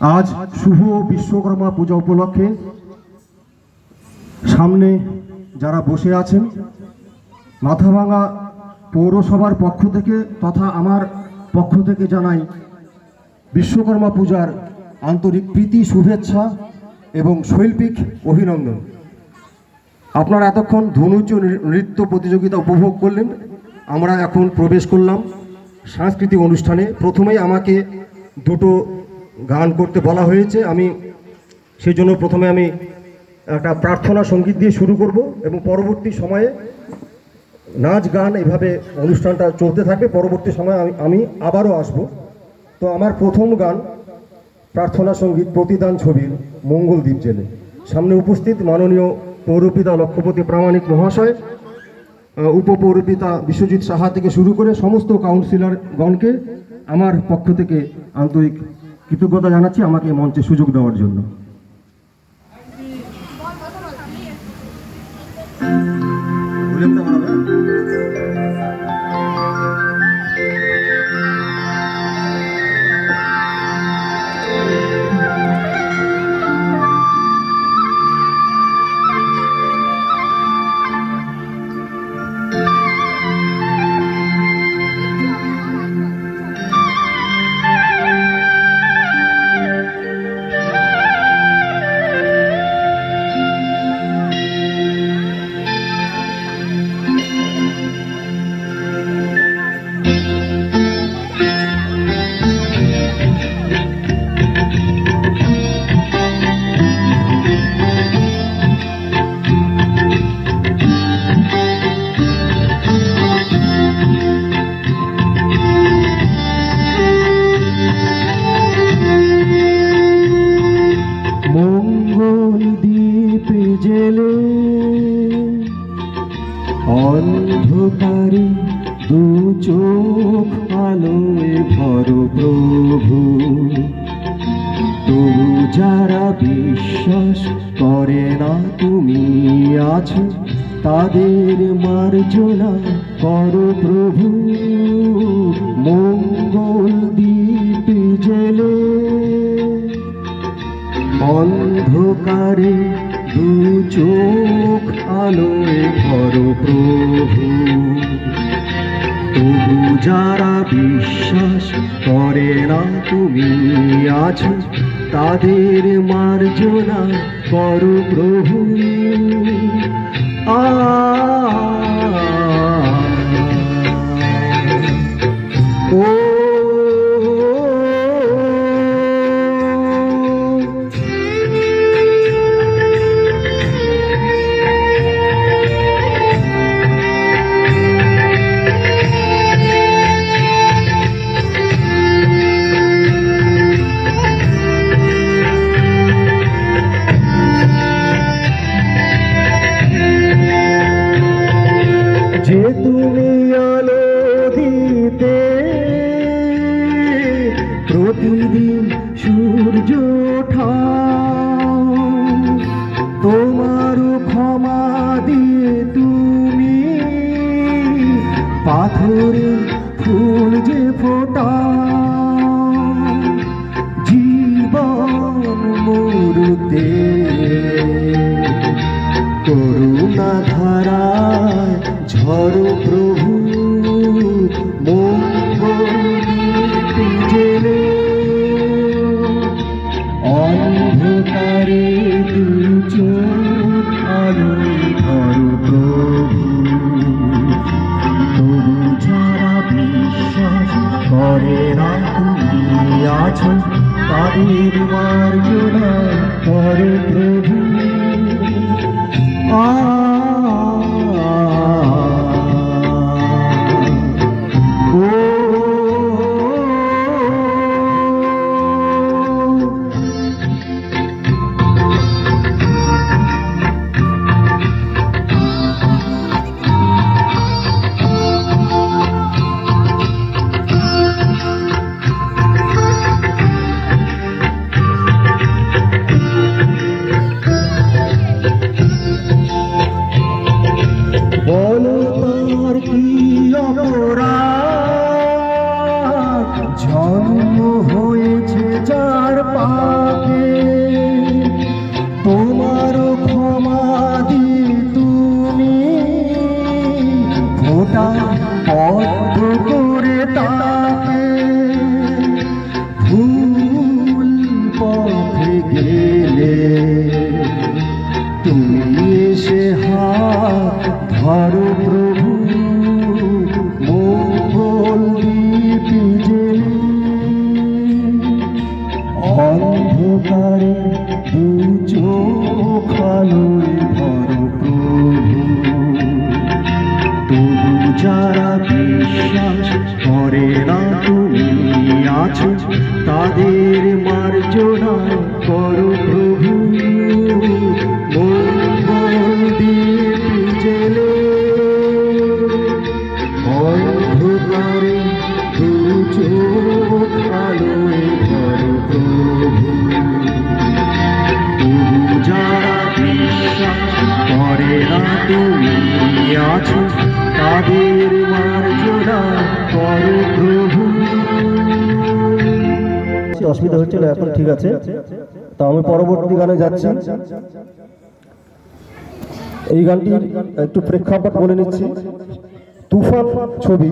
আজ শুভ বিশ্বকর্মা পূজা উপলক্ষে সামনে যারা বসে আছেন, মাথাভাঙা পৌরসভার পক্ষ থেকে তথা আমার পক্ষ থেকে জানাই বিশ্বকর্মা পূজার আন্তরিক প্রীতি, শুভেচ্ছা এবং শৈল্পিক অভিনন্দন। আপনারা এতক্ষণ ধনুচ নৃত্য প্রতিযোগিতা উপভোগ করলেন। আমরা এখন প্রবেশ করলাম সাংস্কৃতিক অনুষ্ঠানে। প্রথমেই আমাকে দুটো গান করতে বলা হয়েছে, আমি সেই জন্য প্রথমে আমি একটা প্রার্থনা সঙ্গীত দিয়ে শুরু করব এবং পরবর্তী সময়ে নাচ গান এভাবে অনুষ্ঠানটা চলতে থাকবে। পরবর্তী সময়ে আমি আবারও আসব। তো আমার প্রথম গান প্রার্থনা সঙ্গীত প্রতিদান ছবির মঙ্গলদ্বীপ জেলে। সামনে উপস্থিত মাননীয় পৌরপিতা লক্ষ্যপতি প্রামাণিক মহাশয়, উপপৌরপিতা বিশ্বজিৎ সাহা থেকে শুরু করে সমস্ত কাউন্সিলরগণকে আমার পক্ষ থেকে আন্তরিক কৃতজ্ঞতা জানাচ্ছি আমাকে মঞ্চে সুযোগ দেওয়ার জন্য। অন্ধকারে দু চোখ আলোয় ভর প্রভু, তবু যারা বিশ্বাস করে না তুমি আছো তাদের মার্জনা করো প্রভু। মঙ্গল দ্বীপ জেলে অন্ধকারে দু চোখ আলোয় ভর প্রভু, তবু যারা বিশ্বাস করে না তুমি আছো তাদের মার্জনা করো প্রভু। ও যে তুমি আলো দিতে প্রতিদিন সূর্য ওঠাও, তোমার ক্ষমা দিয়ে তুমি পাথরে ফুল যে ফোটাও, জীবন মরুতে করুণা ধারায় ঝড়ো প্রভু। মঙ্গলদ্বীপ জেলে অন্ধকারে দু চোখ আলোয় ভর প্রভু, তবু যারা বিশ্বাস করে না তুমি আছো তাদের মার্জনা করো প্রভু। অন্ধকারে দু চোখ আলোয় ভর প্রভু, তবু যারা বিশ্বাস করে না তুমি আছো, তাদের মার্জনা করো প্রভু। মঙ্গল দীপ জেলে অন্ধকারে দু চোখ আলোয় ভর প্রভু, তবু যারা বিশ্বাস করে না তুমি আছো, তাদের মার্জনা করো প্রভু। অসুবিধা হচ্ছিল, এখন ঠিক আছে। তা আমি পরবর্তী গানে যাচ্ছি। এই গানটির একটু প্রেক্ষাপট বলে নিচ্ছি। তুফান ছবি